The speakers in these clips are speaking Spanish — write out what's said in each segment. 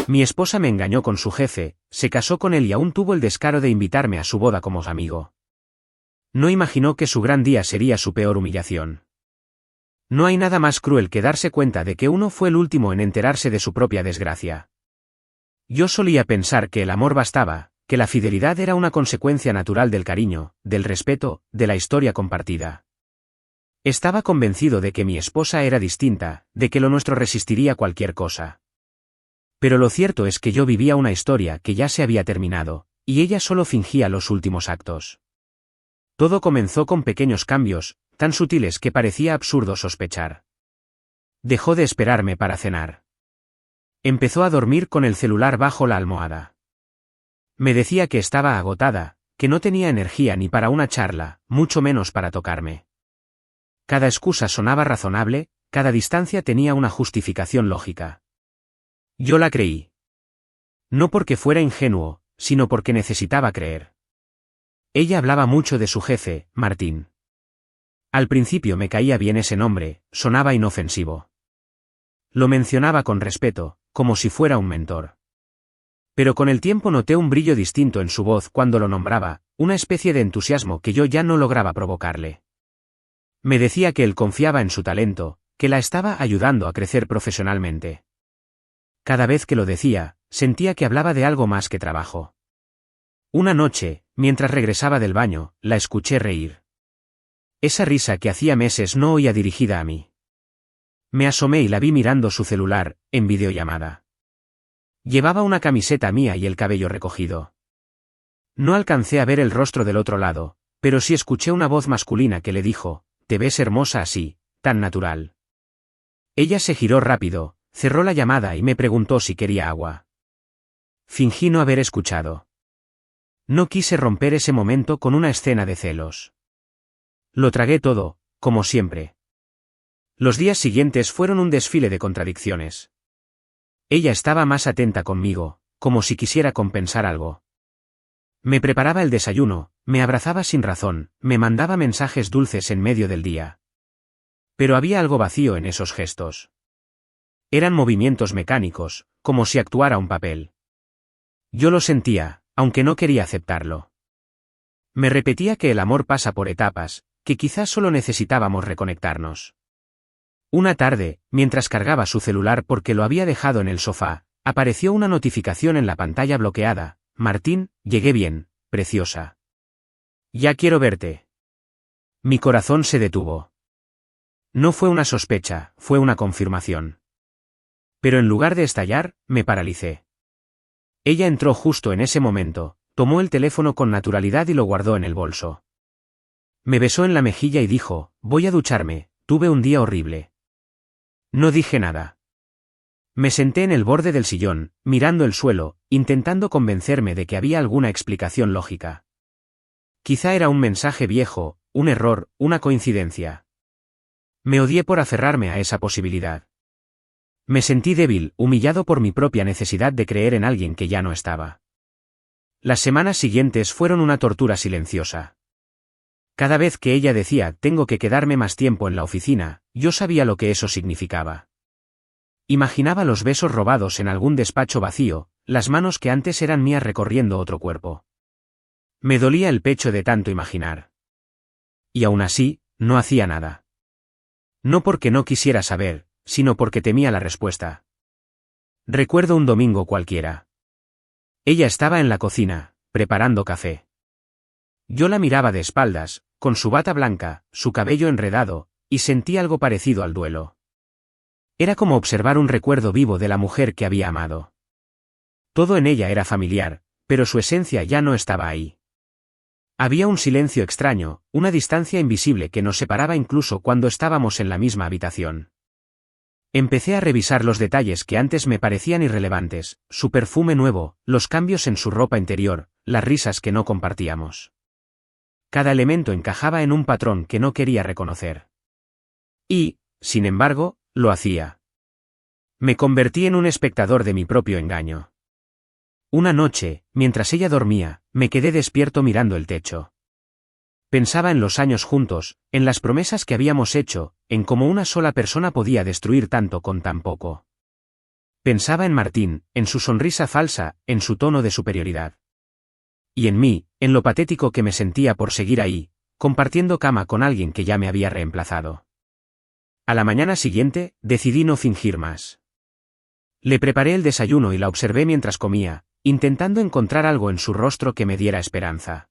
Mi esposa me engañó con su jefe, se casó con él y aún tuvo el descaro de invitarme a su boda como amigo. No imaginó que su gran día sería su peor humillación. No hay nada más cruel que darse cuenta de que uno fue el último en enterarse de su propia desgracia. Yo solía pensar que el amor bastaba, que la fidelidad era una consecuencia natural del cariño, del respeto, de la historia compartida. Estaba convencido de que mi esposa era distinta, de que lo nuestro resistiría cualquier cosa. Pero lo cierto es que yo vivía una historia que ya se había terminado, y ella solo fingía los últimos actos. Todo comenzó con pequeños cambios, tan sutiles que parecía absurdo sospechar. Dejó de esperarme para cenar. Empezó a dormir con el celular bajo la almohada. Me decía que estaba agotada, que no tenía energía ni para una charla, mucho menos para tocarme. Cada excusa sonaba razonable, cada distancia tenía una justificación lógica. Yo la creí. No porque fuera ingenuo, sino porque necesitaba creer. Ella hablaba mucho de su jefe, Martín. Al principio me caía bien ese nombre, sonaba inofensivo. Lo mencionaba con respeto, como si fuera un mentor. Pero con el tiempo noté un brillo distinto en su voz cuando lo nombraba, una especie de entusiasmo que yo ya no lograba provocarle. Me decía que él confiaba en su talento, que la estaba ayudando a crecer profesionalmente. Cada vez que lo decía, sentía que hablaba de algo más que trabajo. Una noche, mientras regresaba del baño, la escuché reír. Esa risa que hacía meses no oía dirigida a mí. Me asomé y la vi mirando su celular, en videollamada. Llevaba una camiseta mía y el cabello recogido. No alcancé a ver el rostro del otro lado, pero sí escuché una voz masculina que le dijo: «Te ves hermosa así, tan natural». Ella se giró rápido, cerró la llamada y me preguntó si quería agua. Fingí no haber escuchado. No quise romper ese momento con una escena de celos. Lo tragué todo, como siempre. Los días siguientes fueron un desfile de contradicciones. Ella estaba más atenta conmigo, como si quisiera compensar algo. Me preparaba el desayuno, me abrazaba sin razón, me mandaba mensajes dulces en medio del día. Pero había algo vacío en esos gestos. Eran movimientos mecánicos, como si actuara un papel. Yo lo sentía, aunque no quería aceptarlo. Me repetía que el amor pasa por etapas, que quizás solo necesitábamos reconectarnos. Una tarde, mientras cargaba su celular porque lo había dejado en el sofá, apareció una notificación en la pantalla bloqueada: «Martín, llegué bien, preciosa. Ya quiero verte». Mi corazón se detuvo. No fue una sospecha, fue una confirmación. Pero en lugar de estallar, me paralicé. Ella entró justo en ese momento, tomó el teléfono con naturalidad y lo guardó en el bolso. Me besó en la mejilla y dijo: «Voy a ducharme, tuve un día horrible». No dije nada. Me senté en el borde del sillón, mirando el suelo, intentando convencerme de que había alguna explicación lógica. Quizá era un mensaje viejo, un error, una coincidencia. Me odié por aferrarme a esa posibilidad. Me sentí débil, humillado por mi propia necesidad de creer en alguien que ya no estaba. Las semanas siguientes fueron una tortura silenciosa. Cada vez que ella decía «tengo que quedarme más tiempo en la oficina», yo sabía lo que eso significaba. Imaginaba los besos robados en algún despacho vacío, las manos que antes eran mías recorriendo otro cuerpo. Me dolía el pecho de tanto imaginar. Y aún así, no hacía nada. No porque no quisiera saber, sino porque temía la respuesta. Recuerdo un domingo cualquiera. Ella estaba en la cocina, preparando café. Yo la miraba de espaldas, con su bata blanca, su cabello enredado, y sentí algo parecido al duelo. Era como observar un recuerdo vivo de la mujer que había amado. Todo en ella era familiar, pero su esencia ya no estaba ahí. Había un silencio extraño, una distancia invisible que nos separaba incluso cuando estábamos en la misma habitación. Empecé a revisar los detalles que antes me parecían irrelevantes: su perfume nuevo, los cambios en su ropa interior, las risas que no compartíamos. Cada elemento encajaba en un patrón que no quería reconocer. Y, sin embargo, lo hacía. Me convertí en un espectador de mi propio engaño. Una noche, mientras ella dormía, me quedé despierto mirando el techo. Pensaba en los años juntos, en las promesas que habíamos hecho, en cómo una sola persona podía destruir tanto con tan poco. Pensaba en Martín, en su sonrisa falsa, en su tono de superioridad. Y en mí, en lo patético que me sentía por seguir ahí, compartiendo cama con alguien que ya me había reemplazado. A la mañana siguiente, decidí no fingir más. Le preparé el desayuno y la observé mientras comía, intentando encontrar algo en su rostro que me diera esperanza.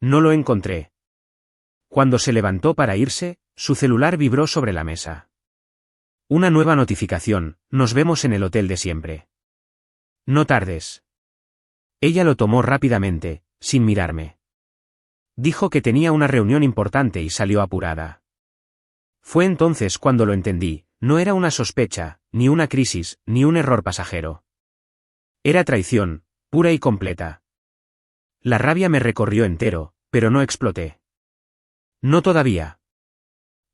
No lo encontré. Cuando se levantó para irse, su celular vibró sobre la mesa. Una nueva notificación: nos vemos en el hotel de siempre. No tardes. Ella lo tomó rápidamente, sin mirarme. Dijo que tenía una reunión importante y salió apurada. Fue entonces cuando lo entendí: no era una sospecha, ni una crisis, ni un error pasajero. Era traición, pura y completa. La rabia me recorrió entero, pero no exploté. No todavía.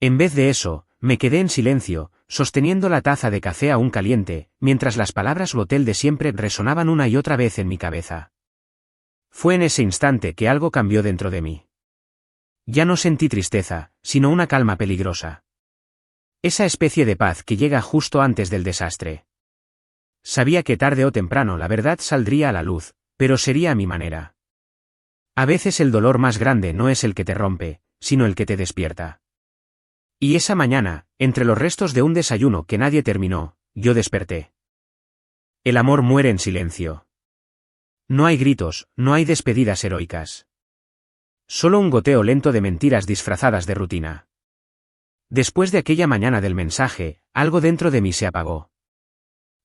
En vez de eso, me quedé en silencio, sosteniendo la taza de café aún caliente, mientras las palabras hotel de siempre resonaban una y otra vez en mi cabeza. Fue en ese instante que algo cambió dentro de mí. Ya no sentí tristeza, sino una calma peligrosa. Esa especie de paz que llega justo antes del desastre. Sabía que tarde o temprano la verdad saldría a la luz, pero sería a mi manera. A veces el dolor más grande no es el que te rompe, sino el que te despierta. Y esa mañana, entre los restos de un desayuno que nadie terminó, yo desperté. El amor muere en silencio. No hay gritos, no hay despedidas heroicas. Solo un goteo lento de mentiras disfrazadas de rutina. Después de aquella mañana del mensaje, algo dentro de mí se apagó.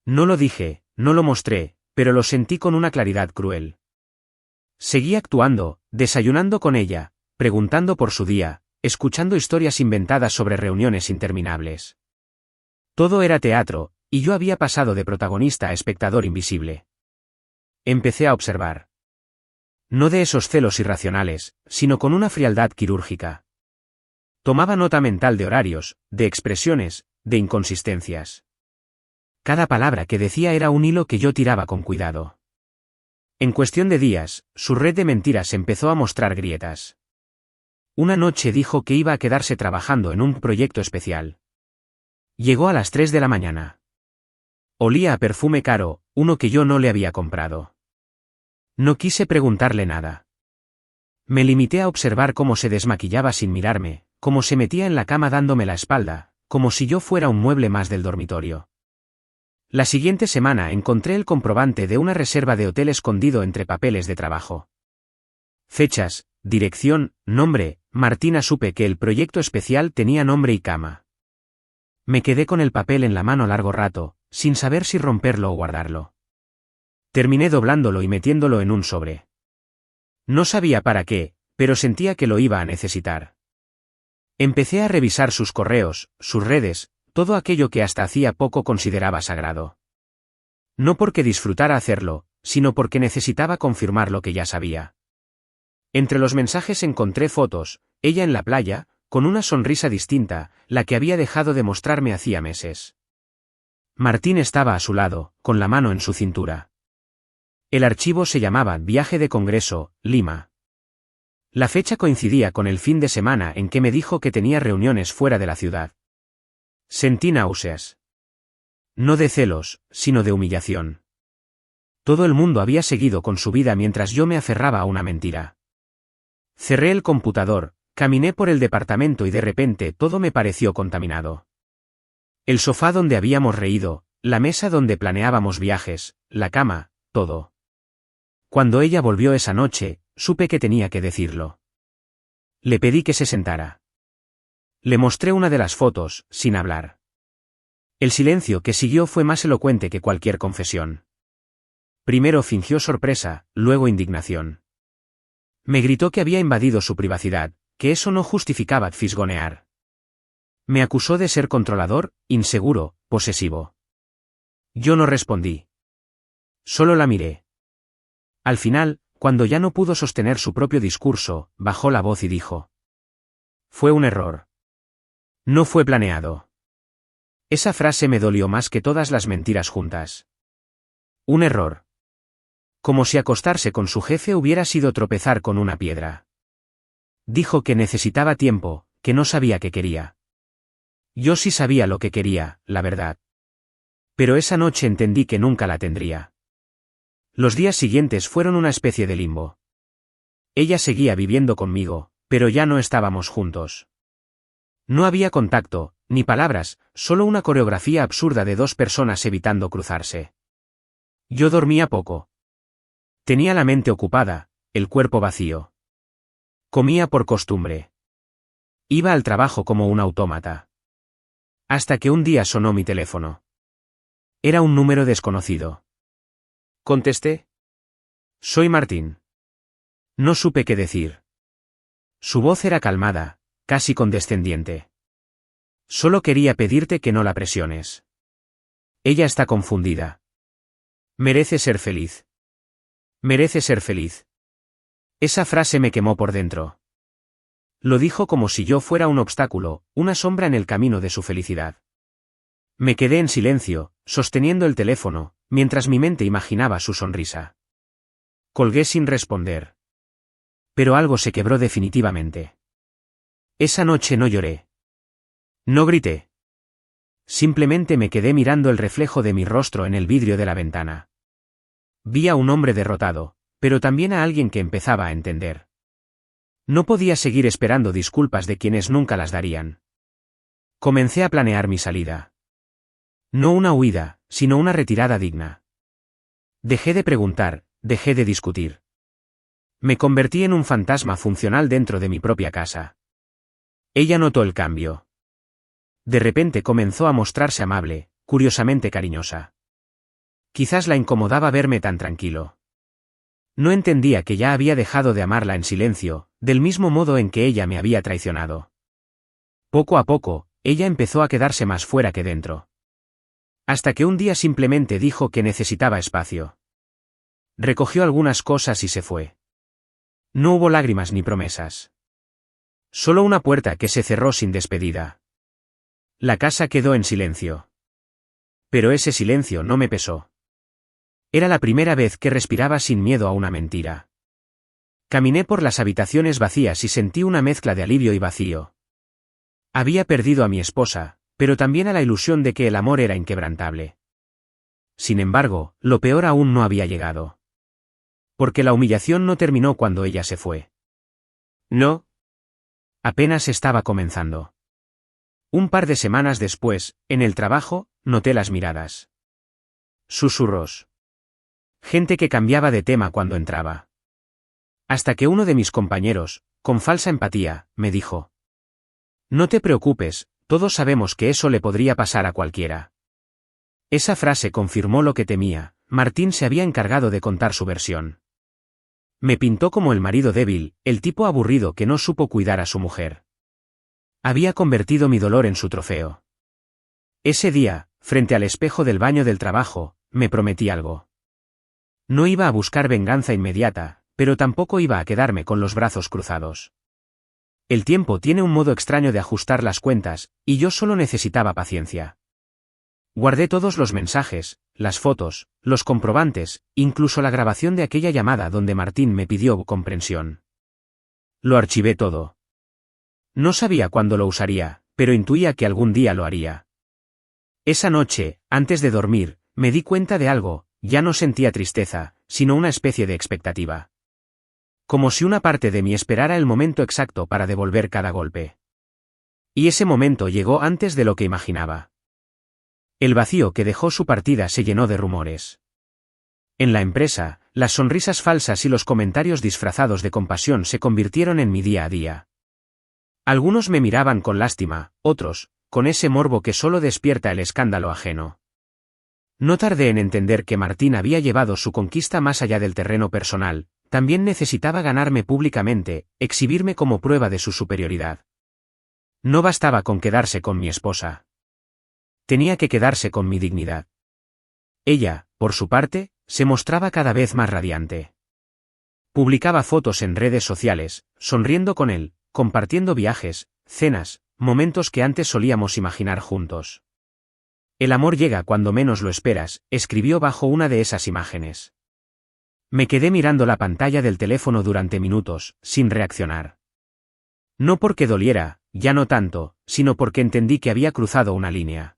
No lo dije, no lo mostré, pero lo sentí con una claridad cruel. Seguí actuando, desayunando con ella, preguntando por su día, escuchando historias inventadas sobre reuniones interminables. Todo era teatro, y yo había pasado de protagonista a espectador invisible. Empecé a observar. No de esos celos irracionales, sino con una frialdad quirúrgica. Tomaba nota mental de horarios, de expresiones, de inconsistencias. Cada palabra que decía era un hilo que yo tiraba con cuidado. En cuestión de días, su red de mentiras empezó a mostrar grietas. Una noche dijo que iba a quedarse trabajando en un proyecto especial. Llegó a las 3 de la mañana. Olía a perfume caro, uno que yo no le había comprado. No quise preguntarle nada. Me limité a observar cómo se desmaquillaba sin mirarme, cómo se metía en la cama dándome la espalda, como si yo fuera un mueble más del dormitorio. La siguiente semana encontré el comprobante de una reserva de hotel escondido entre papeles de trabajo. Fechas, dirección, nombre. Martina. Supe que el proyecto especial tenía nombre y cama. Me quedé con el papel en la mano largo rato, sin saber si romperlo o guardarlo. Terminé doblándolo y metiéndolo en un sobre. No sabía para qué, pero sentía que lo iba a necesitar. Empecé a revisar sus correos, sus redes, todo aquello que hasta hacía poco consideraba sagrado. No porque disfrutara hacerlo, sino porque necesitaba confirmar lo que ya sabía. Entre los mensajes encontré fotos: ella en la playa, con una sonrisa distinta, la que había dejado de mostrarme hacía meses. Martín estaba a su lado, con la mano en su cintura. El archivo se llamaba Viaje de Congreso, Lima. La fecha coincidía con el fin de semana en que me dijo que tenía reuniones fuera de la ciudad. Sentí náuseas. No de celos, sino de humillación. Todo el mundo había seguido con su vida mientras yo me aferraba a una mentira. Cerré el computador, caminé por el departamento y de repente todo me pareció contaminado. El sofá donde habíamos reído, la mesa donde planeábamos viajes, la cama, todo. Cuando ella volvió esa noche, supe que tenía que decirlo. Le pedí que se sentara. Le mostré una de las fotos, sin hablar. El silencio que siguió fue más elocuente que cualquier confesión. Primero fingió sorpresa, luego indignación. Me gritó que había invadido su privacidad, que eso no justificaba fisgonear. Me acusó de ser controlador, inseguro, posesivo. Yo no respondí. Solo la miré. Al final, cuando ya no pudo sostener su propio discurso, bajó la voz y dijo: fue un error. No fue planeado. Esa frase me dolió más que todas las mentiras juntas. Un error. Como si acostarse con su jefe hubiera sido tropezar con una piedra. Dijo que necesitaba tiempo, que no sabía qué quería. Yo sí sabía lo que quería, la verdad. Pero esa noche entendí que nunca la tendría. Los días siguientes fueron una especie de limbo. Ella seguía viviendo conmigo, pero ya no estábamos juntos. No había contacto, ni palabras, solo una coreografía absurda de dos personas evitando cruzarse. Yo dormía poco. Tenía la mente ocupada, el cuerpo vacío. Comía por costumbre. Iba al trabajo como un autómata. Hasta que un día sonó mi teléfono. Era un número desconocido. Contesté. Soy Martín. No supe qué decir. Su voz era calmada, casi condescendiente. Solo quería pedirte que no la presiones. Ella está confundida. Merece ser feliz. Merece ser feliz. Esa frase me quemó por dentro. Lo dijo como si yo fuera un obstáculo, una sombra en el camino de su felicidad. Me quedé en silencio, sosteniendo el teléfono, mientras mi mente imaginaba su sonrisa. Colgué sin responder. Pero algo se quebró definitivamente. Esa noche no lloré. No grité. Simplemente me quedé mirando el reflejo de mi rostro en el vidrio de la ventana. Vi a un hombre derrotado, pero también a alguien que empezaba a entender. No podía seguir esperando disculpas de quienes nunca las darían. Comencé a planear mi salida. No una huida, sino una retirada digna. Dejé de preguntar, dejé de discutir. Me convertí en un fantasma funcional dentro de mi propia casa. Ella notó el cambio. De repente comenzó a mostrarse amable, curiosamente cariñosa. Quizás la incomodaba verme tan tranquilo. No entendía que ya había dejado de amarla en silencio, del mismo modo en que ella me había traicionado. Poco a poco, ella empezó a quedarse más fuera que dentro. Hasta que un día simplemente dijo que necesitaba espacio. Recogió algunas cosas y se fue. No hubo lágrimas ni promesas. Solo una puerta que se cerró sin despedida. La casa quedó en silencio. Pero ese silencio no me pesó. Era la primera vez que respiraba sin miedo a una mentira. Caminé por las habitaciones vacías y sentí una mezcla de alivio y vacío. Había perdido a mi esposa, pero también a la ilusión de que el amor era inquebrantable. Sin embargo, lo peor aún no había llegado. Porque la humillación no terminó cuando ella se fue. No. Apenas estaba comenzando. Un par de semanas después, en el trabajo, noté las miradas. Susurros. Gente que cambiaba de tema cuando entraba. Hasta que uno de mis compañeros, con falsa empatía, me dijo: No te preocupes, todos sabemos que eso le podría pasar a cualquiera. Esa frase confirmó lo que temía. Martín se había encargado de contar su versión. Me pintó como el marido débil, el tipo aburrido que no supo cuidar a su mujer. Había convertido mi dolor en su trofeo. Ese día, frente al espejo del baño del trabajo, me prometí algo. No iba a buscar venganza inmediata, pero tampoco iba a quedarme con los brazos cruzados. El tiempo tiene un modo extraño de ajustar las cuentas, y yo solo necesitaba paciencia. Guardé todos los mensajes, las fotos, los comprobantes, incluso la grabación de aquella llamada donde Martín me pidió comprensión. Lo archivé todo. No sabía cuándo lo usaría, pero intuía que algún día lo haría. Esa noche, antes de dormir, me di cuenta de algo. Ya no sentía tristeza, sino una especie de expectativa. Como si una parte de mí esperara el momento exacto para devolver cada golpe. Y ese momento llegó antes de lo que imaginaba. El vacío que dejó su partida se llenó de rumores. En la empresa, las sonrisas falsas y los comentarios disfrazados de compasión se convirtieron en mi día a día. Algunos me miraban con lástima, otros, con ese morbo que solo despierta el escándalo ajeno. No tardé en entender que Martín había llevado su conquista más allá del terreno personal, también necesitaba ganarme públicamente, exhibirme como prueba de su superioridad. No bastaba con quedarse con mi esposa. Tenía que quedarse con mi dignidad. Ella, por su parte, se mostraba cada vez más radiante. Publicaba fotos en redes sociales, sonriendo con él, compartiendo viajes, cenas, momentos que antes solíamos imaginar juntos. El amor llega cuando menos lo esperas, escribió bajo una de esas imágenes. Me quedé mirando la pantalla del teléfono durante minutos, sin reaccionar. No porque doliera, ya no tanto, sino porque entendí que había cruzado una línea.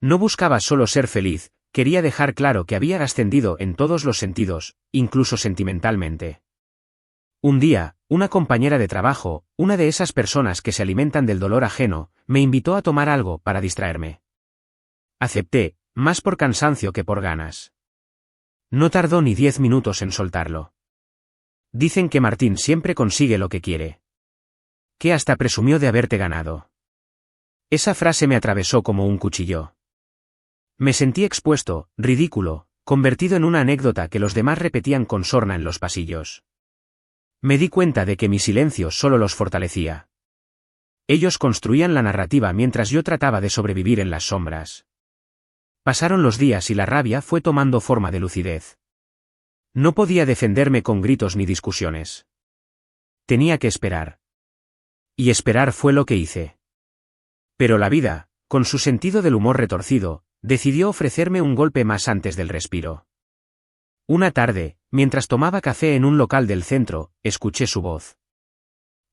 No buscaba solo ser feliz, quería dejar claro que había ascendido en todos los sentidos, incluso sentimentalmente. Un día, una compañera de trabajo, una de esas personas que se alimentan del dolor ajeno, me invitó a tomar algo para distraerme. Acepté, más por cansancio que por ganas. No tardó ni 10 minutos en soltarlo. Dicen que Martín siempre consigue lo que quiere. Que hasta presumió de haberte ganado. Esa frase me atravesó como un cuchillo. Me sentí expuesto, ridículo, convertido en una anécdota que los demás repetían con sorna en los pasillos. Me di cuenta de que mi silencio solo los fortalecía. Ellos construían la narrativa mientras yo trataba de sobrevivir en las sombras. Pasaron los días y la rabia fue tomando forma de lucidez. No podía defenderme con gritos ni discusiones. Tenía que esperar. Y esperar fue lo que hice. Pero la vida, con su sentido del humor retorcido, decidió ofrecerme un golpe más antes del respiro. Una tarde, mientras tomaba café en un local del centro, escuché su voz.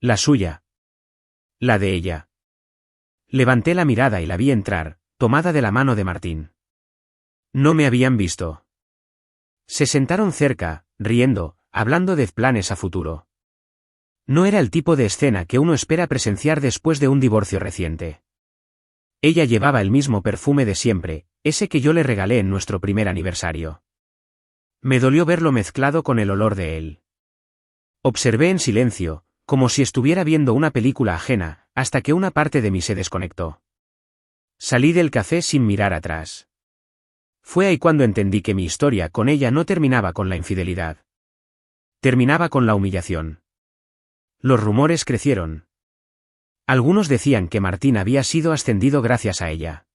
La suya. La de ella. Levanté la mirada y la vi entrar, tomada de la mano de Martín. No me habían visto. Se sentaron cerca, riendo, hablando de planes a futuro. No era el tipo de escena que uno espera presenciar después de un divorcio reciente. Ella llevaba el mismo perfume de siempre, ese que yo le regalé en nuestro primer aniversario. Me dolió verlo mezclado con el olor de él. Observé en silencio, como si estuviera viendo una película ajena, hasta que una parte de mí se desconectó. Salí del café sin mirar atrás. Fue ahí cuando entendí que mi historia con ella no terminaba con la infidelidad. Terminaba con la humillación. Los rumores crecieron. Algunos decían que Martín había sido ascendido gracias a ella.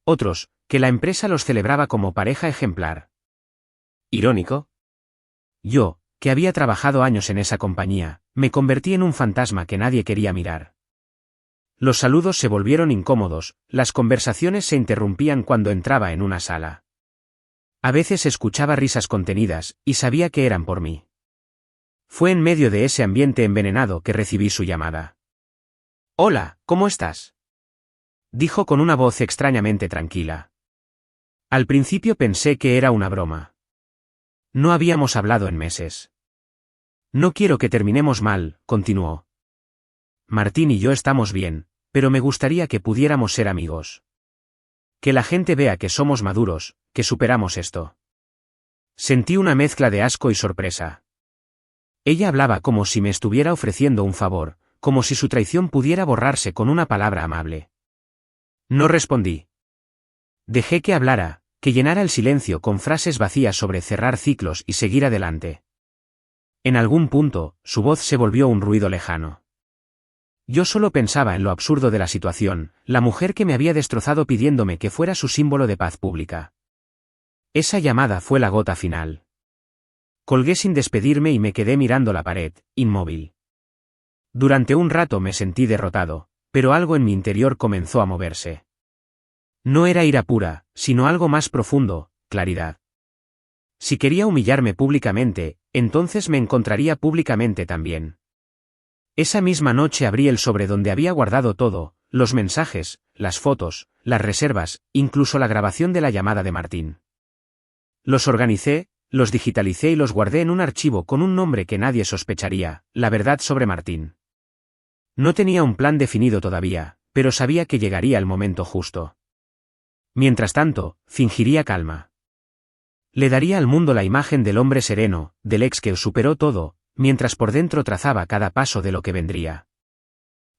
Otros, que la empresa los celebraba como pareja ejemplar. ¿Irónico? Yo, que había trabajado años en esa compañía, me convertí en un fantasma que nadie quería mirar. Los saludos se volvieron incómodos, las conversaciones se interrumpían cuando entraba en una sala. A veces escuchaba risas contenidas, y sabía que eran por mí. Fue en medio de ese ambiente envenenado que recibí su llamada. «Hola, ¿cómo estás?», dijo con una voz extrañamente tranquila. Al principio pensé que era una broma. No habíamos hablado en meses. «No quiero que terminemos mal», continuó. «Martín y yo estamos bien, pero me gustaría que pudiéramos ser amigos. Que la gente vea que somos maduros, que superamos esto». Sentí una mezcla de asco y sorpresa. Ella hablaba como si me estuviera ofreciendo un favor, como si su traición pudiera borrarse con una palabra amable. No respondí. Dejé que hablara, que llenara el silencio con frases vacías sobre cerrar ciclos y seguir adelante. En algún punto, su voz se volvió un ruido lejano. Yo solo pensaba en lo absurdo de la situación, la mujer que me había destrozado pidiéndome que fuera su símbolo de paz pública. Esa llamada fue la gota final. Colgué sin despedirme y me quedé mirando la pared, inmóvil. Durante un rato me sentí derrotado, pero algo en mi interior comenzó a moverse. No era ira pura, sino algo más profundo, claridad. Si quería humillarme públicamente, entonces me encontraría públicamente también. Esa misma noche abrí el sobre donde había guardado todo, los mensajes, las fotos, las reservas, incluso la grabación de la llamada de Martín. Los organicé, los digitalicé y los guardé en un archivo con un nombre que nadie sospecharía, La verdad sobre Martín. No tenía un plan definido todavía, pero sabía que llegaría el momento justo. Mientras tanto, fingiría calma. Le daría al mundo la imagen del hombre sereno, del ex que superó todo, mientras por dentro trazaba cada paso de lo que vendría.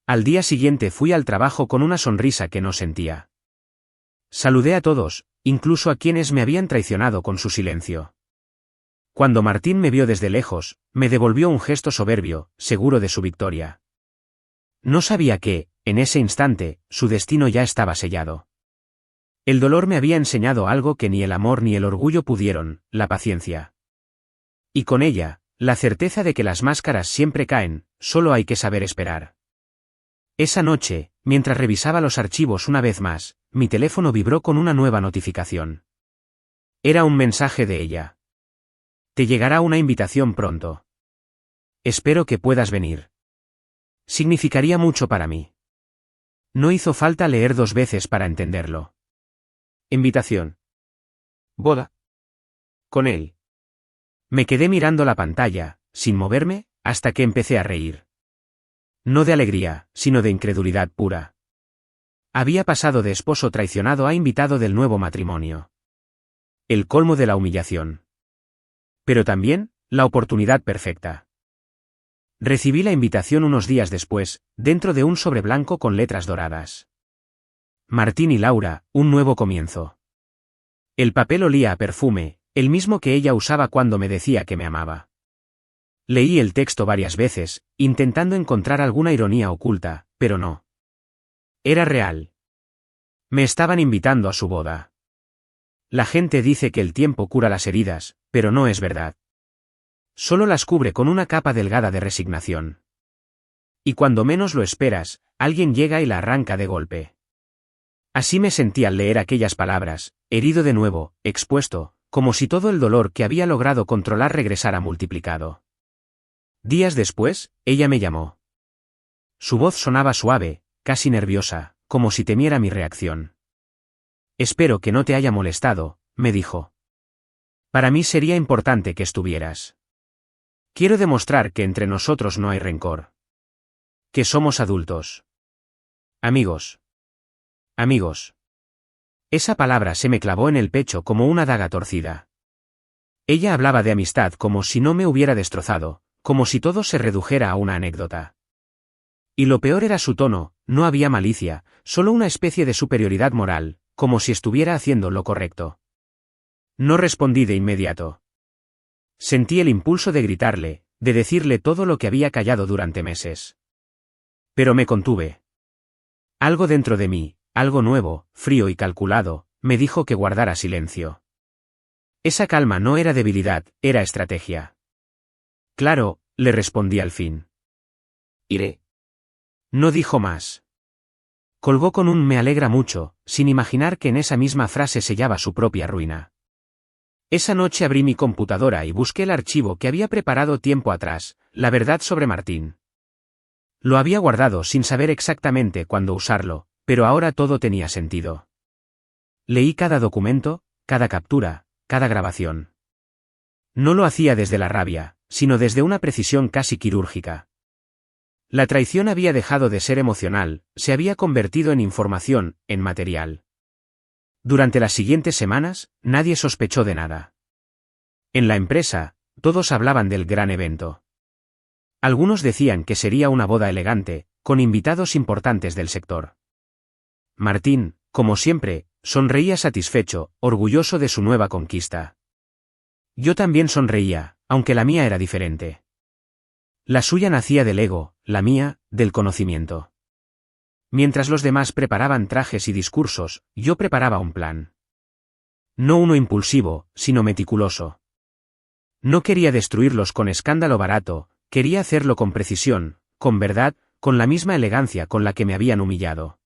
Al día siguiente fui al trabajo con una sonrisa que no sentía. Saludé a todos, incluso a quienes me habían traicionado con su silencio. Cuando Martín me vio desde lejos, me devolvió un gesto soberbio, seguro de su victoria. No sabía que, en ese instante, su destino ya estaba sellado. El dolor me había enseñado algo que ni el amor ni el orgullo pudieron, la paciencia. Y con ella, la certeza de que las máscaras siempre caen, solo hay que saber esperar. Esa noche, mientras revisaba los archivos una vez más, mi teléfono vibró con una nueva notificación. Era un mensaje de ella. Te llegará una invitación pronto. Espero que puedas venir. Significaría mucho para mí. No hizo falta leer 2 veces para entenderlo. Invitación. Boda. Con él. Me quedé mirando la pantalla, sin moverme, hasta que empecé a reír. No de alegría, sino de incredulidad pura. Había pasado de esposo traicionado a invitado del nuevo matrimonio. El colmo de la humillación. Pero también, la oportunidad perfecta. Recibí la invitación unos días después, dentro de un sobre blanco con letras doradas. Martín y Laura, un nuevo comienzo. El papel olía a perfume, el mismo que ella usaba cuando me decía que me amaba. Leí el texto varias veces, intentando encontrar alguna ironía oculta, pero no. Era real. Me estaban invitando a su boda. La gente dice que el tiempo cura las heridas, pero no es verdad. Solo las cubre con una capa delgada de resignación. Y cuando menos lo esperas, alguien llega y la arranca de golpe. Así me sentí al leer aquellas palabras, herido de nuevo, expuesto, como si todo el dolor que había logrado controlar regresara multiplicado. Días después, ella me llamó. Su voz sonaba suave, casi nerviosa, como si temiera mi reacción. Espero que no te haya molestado, me dijo. Para mí sería importante que estuvieras. Quiero demostrar que entre nosotros no hay rencor. Que somos adultos. Amigos. Amigos. Esa palabra se me clavó en el pecho como una daga torcida. Ella hablaba de amistad como si no me hubiera destrozado, como si todo se redujera a una anécdota. Y lo peor era su tono, no había malicia, solo una especie de superioridad moral, como si estuviera haciendo lo correcto. No respondí de inmediato. Sentí el impulso de gritarle, de decirle todo lo que había callado durante meses. Pero me contuve. Algo dentro de mí, algo nuevo, frío y calculado, me dijo que guardara silencio. Esa calma no era debilidad, era estrategia. Claro, le respondí al fin. Iré. No dijo más. Colgó con un me alegra mucho, sin imaginar que en esa misma frase sellaba su propia ruina. Esa noche abrí mi computadora y busqué el archivo que había preparado tiempo atrás, la verdad sobre Martín. Lo había guardado sin saber exactamente cuándo usarlo, pero ahora todo tenía sentido. Leí cada documento, cada captura, cada grabación. No lo hacía desde la rabia, sino desde una precisión casi quirúrgica. La traición había dejado de ser emocional, se había convertido en información, en material. Durante las siguientes semanas, nadie sospechó de nada. En la empresa, todos hablaban del gran evento. Algunos decían que sería una boda elegante, con invitados importantes del sector. Martín, como siempre, sonreía satisfecho, orgulloso de su nueva conquista. Yo también sonreía, aunque la mía era diferente. La suya nacía del ego, la mía, del conocimiento. Mientras los demás preparaban trajes y discursos, yo preparaba un plan. No uno impulsivo, sino meticuloso. No quería destruirlos con escándalo barato, quería hacerlo con precisión, con verdad, con la misma elegancia con la que me habían humillado.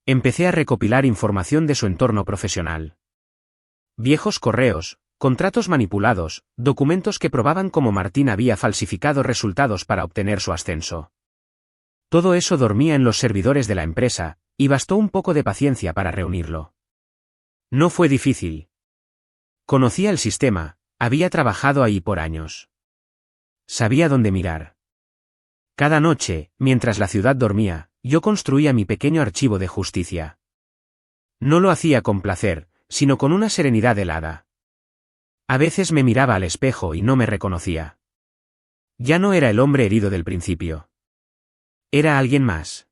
Empecé a recopilar información de su entorno profesional. Viejos correos, contratos manipulados, documentos que probaban cómo Martín había falsificado resultados para obtener su ascenso. Todo eso dormía en los servidores de la empresa, y bastó un poco de paciencia para reunirlo. No fue difícil. Conocía el sistema, había trabajado ahí por años. Sabía dónde mirar. Cada noche, mientras la ciudad dormía, yo construía mi pequeño archivo de justicia. No lo hacía con placer, sino con una serenidad helada. A veces me miraba al espejo y no me reconocía. Ya no era el hombre herido del principio. Era alguien más.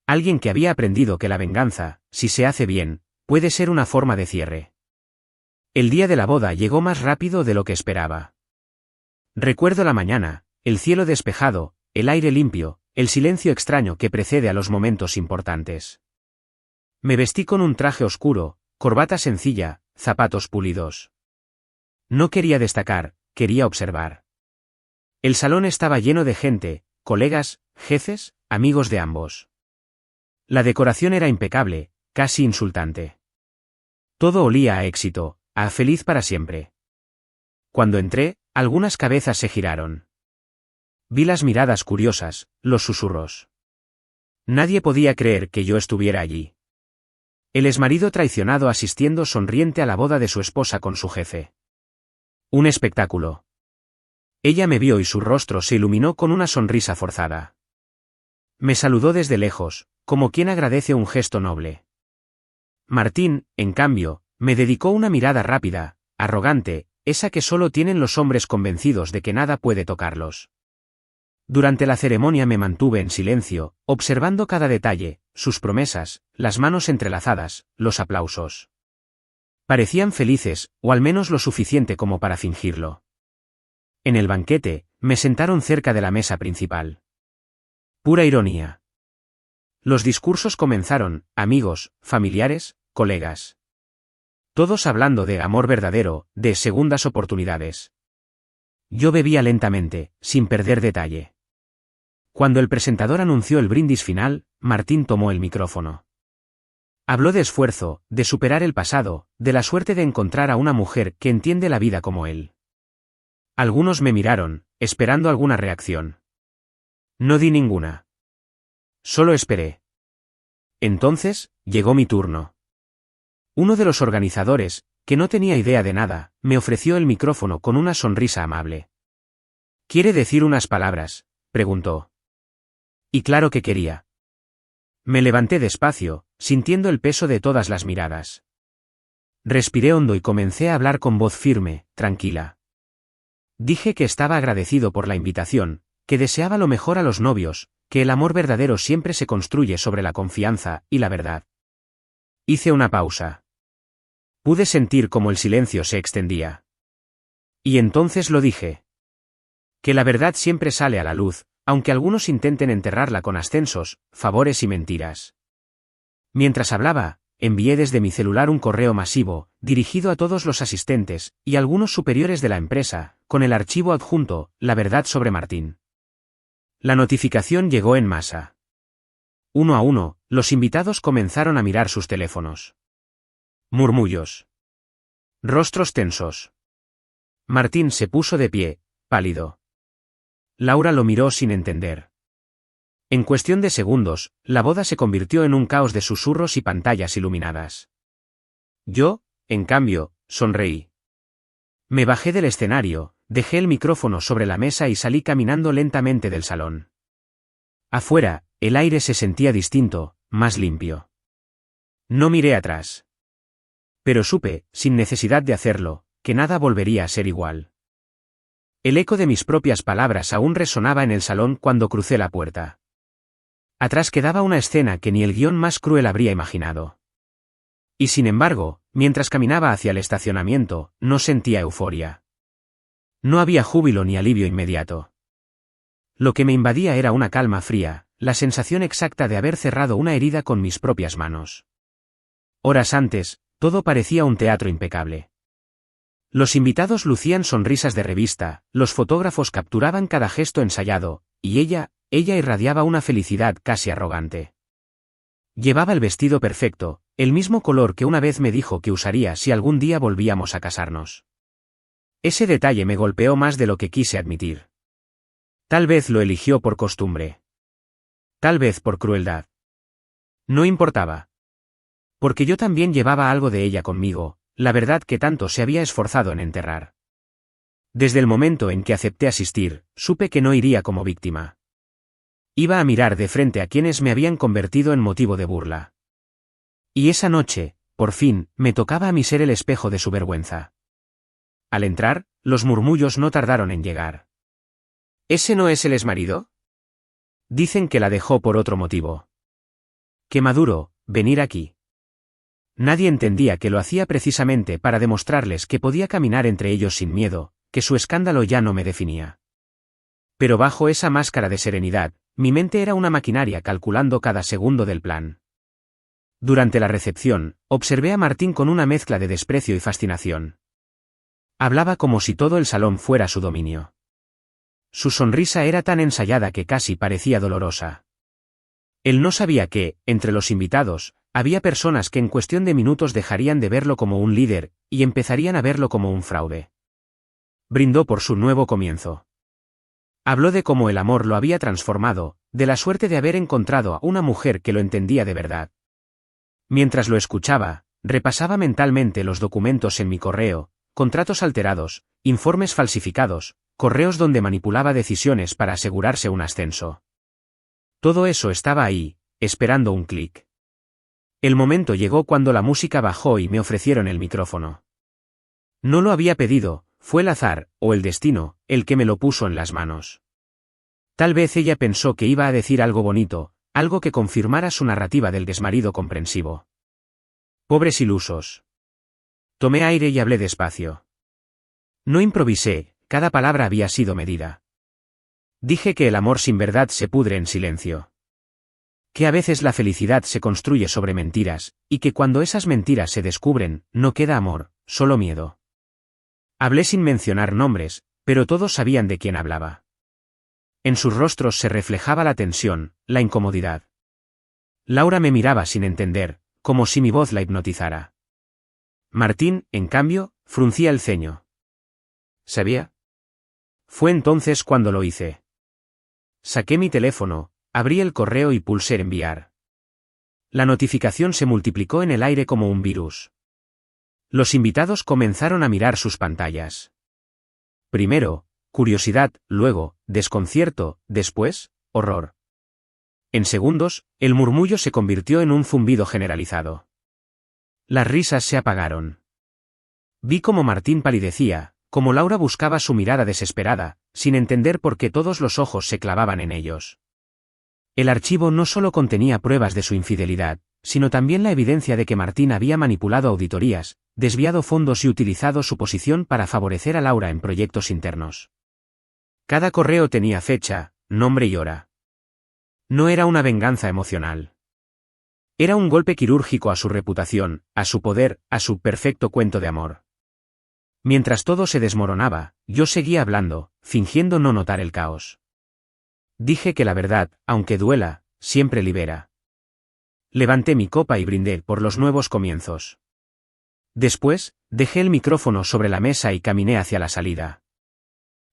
Alguien que había aprendido que la venganza, si se hace bien, puede ser una forma de cierre. El día de la boda llegó más rápido de lo que esperaba. Recuerdo la mañana, el cielo despejado, el aire limpio, el silencio extraño que precede a los momentos importantes. Me vestí con un traje oscuro, corbata sencilla, zapatos pulidos. No quería destacar, quería observar. El salón estaba lleno de gente, colegas, jefes, amigos de ambos. La decoración era impecable, casi insultante. Todo olía a éxito, a feliz para siempre. Cuando entré, algunas cabezas se giraron. Vi las miradas curiosas, los susurros. Nadie podía creer que yo estuviera allí. El exmarido traicionado asistiendo sonriente a la boda de su esposa con su jefe. Un espectáculo. Ella me vio y su rostro se iluminó con una sonrisa forzada. Me saludó desde lejos, como quien agradece un gesto noble. Martín, en cambio, me dedicó una mirada rápida, arrogante, esa que solo tienen los hombres convencidos de que nada puede tocarlos. Durante la ceremonia me mantuve en silencio, observando cada detalle, sus promesas, las manos entrelazadas, los aplausos. Parecían felices, o al menos lo suficiente como para fingirlo. En el banquete, me sentaron cerca de la mesa principal. Pura ironía. Los discursos comenzaron, amigos, familiares, colegas. Todos hablando de amor verdadero, de segundas oportunidades. Yo bebía lentamente, sin perder detalle. Cuando el presentador anunció el brindis final, Martín tomó el micrófono. Habló de esfuerzo, de superar el pasado, de la suerte de encontrar a una mujer que entiende la vida como él. Algunos me miraron, esperando alguna reacción. No di ninguna. Solo esperé. Entonces, llegó mi turno. Uno de los organizadores, que no tenía idea de nada, me ofreció el micrófono con una sonrisa amable. ¿Quiere decir unas palabras?, preguntó. Y claro que quería. Me levanté despacio, sintiendo el peso de todas las miradas. Respiré hondo y comencé a hablar con voz firme, tranquila. Dije que estaba agradecido por la invitación, que deseaba lo mejor a los novios, que el amor verdadero siempre se construye sobre la confianza y la verdad. Hice una pausa. Pude sentir cómo el silencio se extendía. Y entonces lo dije. Que la verdad siempre sale a la luz, aunque algunos intenten enterrarla con ascensos, favores y mentiras. Mientras hablaba, envié desde mi celular un correo masivo, dirigido a todos los asistentes, y algunos superiores de la empresa, con el archivo adjunto, la verdad sobre Martín. La notificación llegó en masa. Uno a uno, los invitados comenzaron a mirar sus teléfonos. Murmullos. Rostros tensos. Martín se puso de pie, pálido. Laura lo miró sin entender. En cuestión de segundos, la boda se convirtió en un caos de susurros y pantallas iluminadas. Yo, en cambio, sonreí. Me bajé del escenario, dejé el micrófono sobre la mesa y salí caminando lentamente del salón. Afuera, el aire se sentía distinto, más limpio. No miré atrás. Pero supe, sin necesidad de hacerlo, que nada volvería a ser igual. El eco de mis propias palabras aún resonaba en el salón cuando crucé la puerta. Atrás quedaba una escena que ni el guión más cruel habría imaginado. Y sin embargo, mientras caminaba hacia el estacionamiento, no sentía euforia. No había júbilo ni alivio inmediato. Lo que me invadía era una calma fría, la sensación exacta de haber cerrado una herida con mis propias manos. Horas antes, todo parecía un teatro impecable. Los invitados lucían sonrisas de revista, los fotógrafos capturaban cada gesto ensayado, y ella irradiaba una felicidad casi arrogante. Llevaba el vestido perfecto, el mismo color que una vez me dijo que usaría si algún día volvíamos a casarnos. Ese detalle me golpeó más de lo que quise admitir. Tal vez lo eligió por costumbre. Tal vez por crueldad. No importaba. Porque yo también llevaba algo de ella conmigo, la verdad que tanto se había esforzado en enterrar. Desde el momento en que acepté asistir, supe que no iría como víctima. Iba a mirar de frente a quienes me habían convertido en motivo de burla. Y esa noche, por fin, me tocaba a mí ser el espejo de su vergüenza. Al entrar, los murmullos no tardaron en llegar. ¿Ese no es el exmarido? Dicen que la dejó por otro motivo. Qué maduro, venir aquí. Nadie entendía que lo hacía precisamente para demostrarles que podía caminar entre ellos sin miedo, que su escándalo ya no me definía. Pero bajo esa máscara de serenidad, mi mente era una maquinaria calculando cada segundo del plan. Durante la recepción, observé a Martín con una mezcla de desprecio y fascinación. Hablaba como si todo el salón fuera su dominio. Su sonrisa era tan ensayada que casi parecía dolorosa. Él no sabía que, entre los invitados, había personas que en cuestión de minutos dejarían de verlo como un líder, y empezarían a verlo como un fraude. Brindó por su nuevo comienzo. Habló de cómo el amor lo había transformado, de la suerte de haber encontrado a una mujer que lo entendía de verdad. Mientras lo escuchaba, repasaba mentalmente los documentos en mi correo, contratos alterados, informes falsificados, correos donde manipulaba decisiones para asegurarse un ascenso. Todo eso estaba ahí, esperando un clic. El momento llegó cuando la música bajó y me ofrecieron el micrófono. No lo había pedido, fue el azar, o el destino, el que me lo puso en las manos. Tal vez ella pensó que iba a decir algo bonito, algo que confirmara su narrativa del desmarido comprensivo. Pobres ilusos. Tomé aire y hablé despacio. No improvisé, cada palabra había sido medida. Dije que el amor sin verdad se pudre en silencio. Que a veces la felicidad se construye sobre mentiras, y que cuando esas mentiras se descubren, no queda amor, solo miedo. Hablé sin mencionar nombres, pero todos sabían de quién hablaba. En sus rostros se reflejaba la tensión, la incomodidad. Laura me miraba sin entender, como si mi voz la hipnotizara. Martín, en cambio, fruncía el ceño. ¿Sabía? Fue entonces cuando lo hice. Saqué mi teléfono, abrí el correo y pulsé enviar. La notificación se multiplicó en el aire como un virus. Los invitados comenzaron a mirar sus pantallas. Primero, curiosidad, luego, desconcierto, después, horror. En segundos, el murmullo se convirtió en un zumbido generalizado. Las risas se apagaron. Vi cómo Martín palidecía, como Laura buscaba su mirada desesperada, sin entender por qué todos los ojos se clavaban en ellos. El archivo no solo contenía pruebas de su infidelidad, sino también la evidencia de que Martín había manipulado auditorías, desviado fondos y utilizado su posición para favorecer a Laura en proyectos internos. Cada correo tenía fecha, nombre y hora. No era una venganza emocional. Era un golpe quirúrgico a su reputación, a su poder, a su perfecto cuento de amor. Mientras todo se desmoronaba, yo seguía hablando, fingiendo no notar el caos. Dije que la verdad, aunque duela, siempre libera. Levanté mi copa y brindé por los nuevos comienzos. Después, dejé el micrófono sobre la mesa y caminé hacia la salida.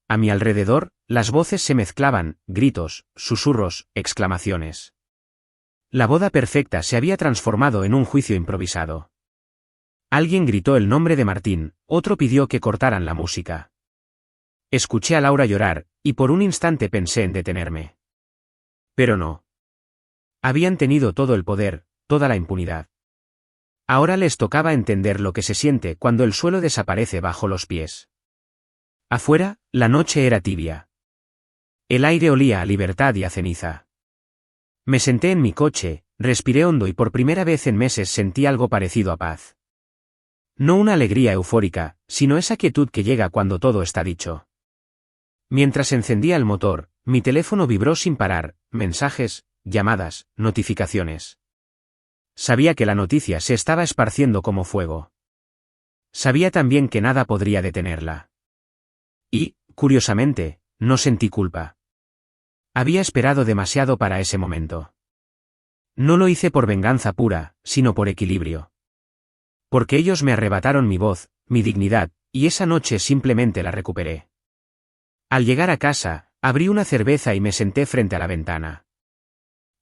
A mi alrededor, las voces se mezclaban, gritos, susurros, exclamaciones. La boda perfecta se había transformado en un juicio improvisado. Alguien gritó el nombre de Martín, otro pidió que cortaran la música. Escuché a Laura llorar, y por un instante pensé en detenerme. Pero no. Habían tenido todo el poder, toda la impunidad. Ahora les tocaba entender lo que se siente cuando el suelo desaparece bajo los pies. Afuera, la noche era tibia. El aire olía a libertad y a ceniza. Me senté en mi coche, respiré hondo y por primera vez en meses sentí algo parecido a paz. No una alegría eufórica, sino esa quietud que llega cuando todo está dicho. Mientras encendía el motor, mi teléfono vibró sin parar, mensajes, llamadas, notificaciones. Sabía que la noticia se estaba esparciendo como fuego. Sabía también que nada podría detenerla. Y, curiosamente, no sentí culpa. Había esperado demasiado para ese momento. No lo hice por venganza pura, sino por equilibrio. Porque ellos me arrebataron mi voz, mi dignidad, y esa noche simplemente la recuperé. Al llegar a casa, abrí una cerveza y me senté frente a la ventana.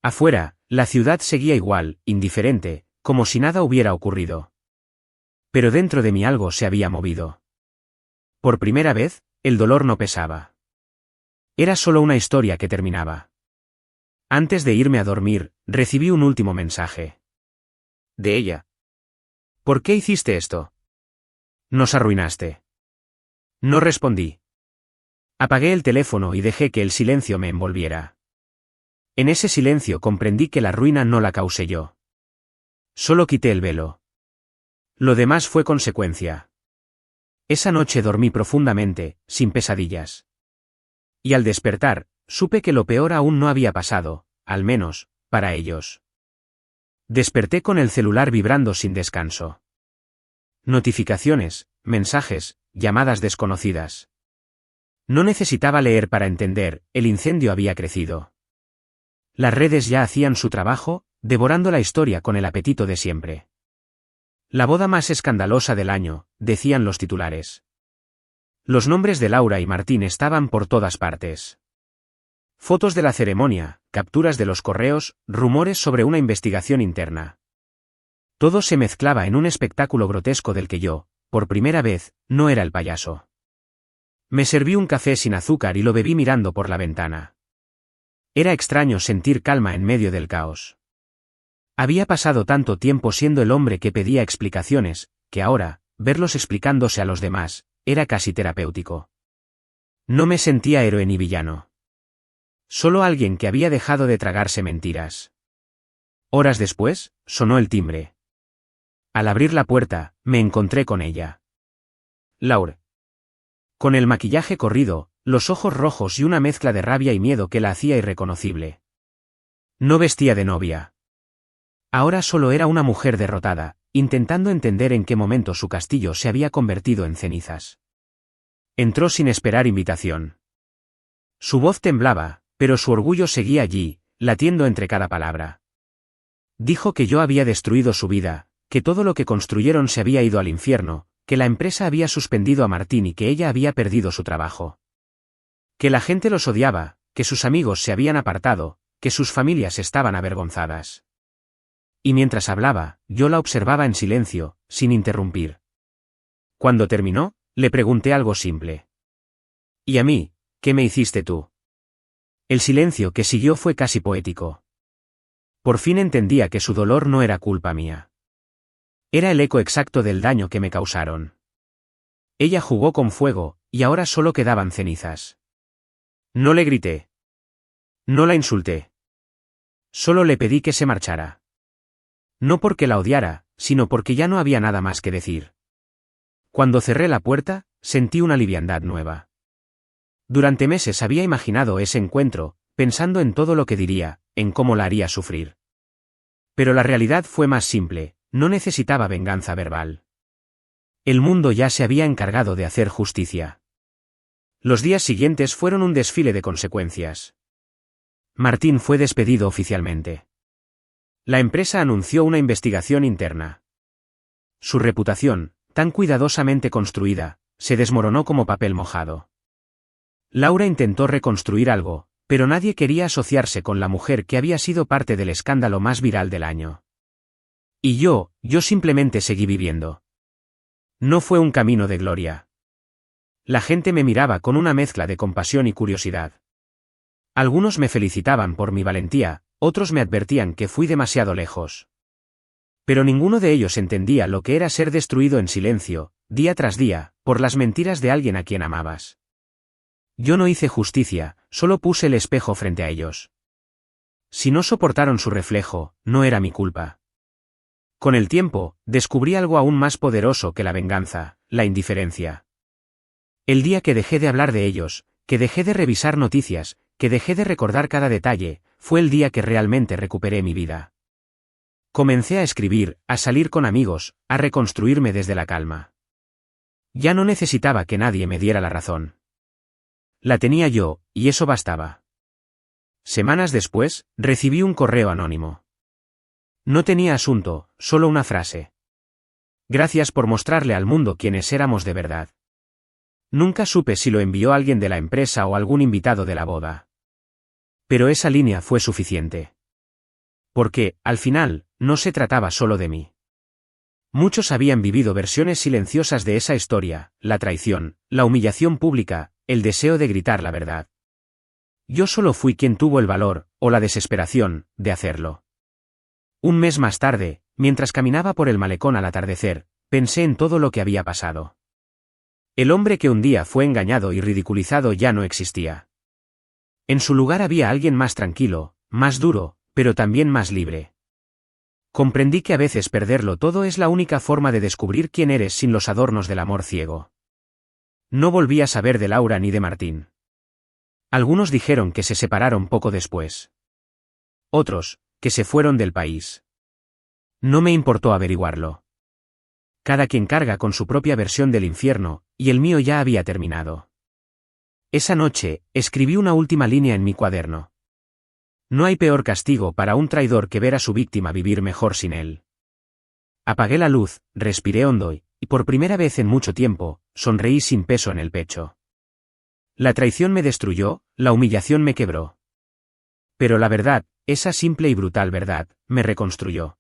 Afuera, la ciudad seguía igual, indiferente, como si nada hubiera ocurrido. Pero dentro de mí algo se había movido. Por primera vez, el dolor no pesaba. Era solo una historia que terminaba. Antes de irme a dormir, recibí un último mensaje. De ella. ¿Por qué hiciste esto? Nos arruinaste. No respondí. Apagué el teléfono y dejé que el silencio me envolviera. En ese silencio comprendí que la ruina no la causé yo. Solo quité el velo. Lo demás fue consecuencia. Esa noche dormí profundamente, sin pesadillas. Y al despertar, supe que lo peor aún no había pasado, al menos, para ellos. Desperté con el celular vibrando sin descanso. Notificaciones, mensajes, llamadas desconocidas. No necesitaba leer para entender, el incendio había crecido. Las redes ya hacían su trabajo, devorando la historia con el apetito de siempre. La boda más escandalosa del año, decían los titulares. Los nombres de Laura y Martín estaban por todas partes. Fotos de la ceremonia, capturas de los correos, rumores sobre una investigación interna. Todo se mezclaba en un espectáculo grotesco del que yo, por primera vez, no era el payaso. Me serví un café sin azúcar y lo bebí mirando por la ventana. Era extraño sentir calma en medio del caos. Había pasado tanto tiempo siendo el hombre que pedía explicaciones, que ahora, verlos explicándose a los demás, era casi terapéutico. No me sentía héroe ni villano. Solo alguien que había dejado de tragarse mentiras. Horas después, sonó el timbre. Al abrir la puerta, me encontré con ella. Laure. Con el maquillaje corrido, los ojos rojos y una mezcla de rabia y miedo que la hacía irreconocible. No vestía de novia. Ahora solo era una mujer derrotada, intentando entender en qué momento su castillo se había convertido en cenizas. Entró sin esperar invitación. Su voz temblaba, pero su orgullo seguía allí, latiendo entre cada palabra. Dijo que yo había destruido su vida, que todo lo que construyeron se había ido al infierno, que la empresa había suspendido a Martín y que ella había perdido su trabajo. Que la gente los odiaba, que sus amigos se habían apartado, que sus familias estaban avergonzadas. Y mientras hablaba, yo la observaba en silencio, sin interrumpir. Cuando terminó, le pregunté algo simple. ¿Y a mí, qué me hiciste tú? El silencio que siguió fue casi poético. Por fin entendía que su dolor no era culpa mía. Era el eco exacto del daño que me causaron. Ella jugó con fuego, y ahora solo quedaban cenizas. No le grité. No la insulté. Solo le pedí que se marchara. No porque la odiara, sino porque ya no había nada más que decir. Cuando cerré la puerta, sentí una liviandad nueva. Durante meses había imaginado ese encuentro, pensando en todo lo que diría, en cómo la haría sufrir. Pero la realidad fue más simple, no necesitaba venganza verbal. El mundo ya se había encargado de hacer justicia. Los días siguientes fueron un desfile de consecuencias. Martín fue despedido oficialmente. La empresa anunció una investigación interna. Su reputación, tan cuidadosamente construida, se desmoronó como papel mojado. Laura intentó reconstruir algo, pero nadie quería asociarse con la mujer que había sido parte del escándalo más viral del año. Y yo simplemente seguí viviendo. No fue un camino de gloria. La gente me miraba con una mezcla de compasión y curiosidad. Algunos me felicitaban por mi valentía, otros me advertían que fui demasiado lejos. Pero ninguno de ellos entendía lo que era ser destruido en silencio, día tras día, por las mentiras de alguien a quien amabas. Yo no hice justicia, solo puse el espejo frente a ellos. Si no soportaron su reflejo, no era mi culpa. Con el tiempo, descubrí algo aún más poderoso que la venganza, la indiferencia. El día que dejé de hablar de ellos, que dejé de revisar noticias, que dejé de recordar cada detalle, fue el día que realmente recuperé mi vida. Comencé a escribir, a salir con amigos, a reconstruirme desde la calma. Ya no necesitaba que nadie me diera la razón. La tenía yo, y eso bastaba. Semanas después, recibí un correo anónimo. No tenía asunto, solo una frase. Gracias por mostrarle al mundo quiénes éramos de verdad. Nunca supe si lo envió alguien de la empresa o algún invitado de la boda. Pero esa línea fue suficiente. Porque, al final, no se trataba solo de mí. Muchos habían vivido versiones silenciosas de esa historia, la traición, la humillación pública, el deseo de gritar la verdad. Yo solo fui quien tuvo el valor, o la desesperación, de hacerlo. Un mes más tarde, mientras caminaba por el malecón al atardecer, pensé en todo lo que había pasado. El hombre que un día fue engañado y ridiculizado ya no existía. En su lugar había alguien más tranquilo, más duro, pero también más libre. Comprendí que a veces perderlo todo es la única forma de descubrir quién eres sin los adornos del amor ciego. No volví a saber de Laura ni de Martín. Algunos dijeron que se separaron poco después. Otros, que se fueron del país. No me importó averiguarlo. Cada quien carga con su propia versión del infierno, y el mío ya había terminado. Esa noche, escribí una última línea en mi cuaderno. No hay peor castigo para un traidor que ver a su víctima vivir mejor sin él. Apagué la luz, respiré hondo y, por primera vez en mucho tiempo, sonreí sin peso en el pecho. La traición me destruyó, la humillación me quebró. Pero la verdad, esa simple y brutal verdad, me reconstruyó.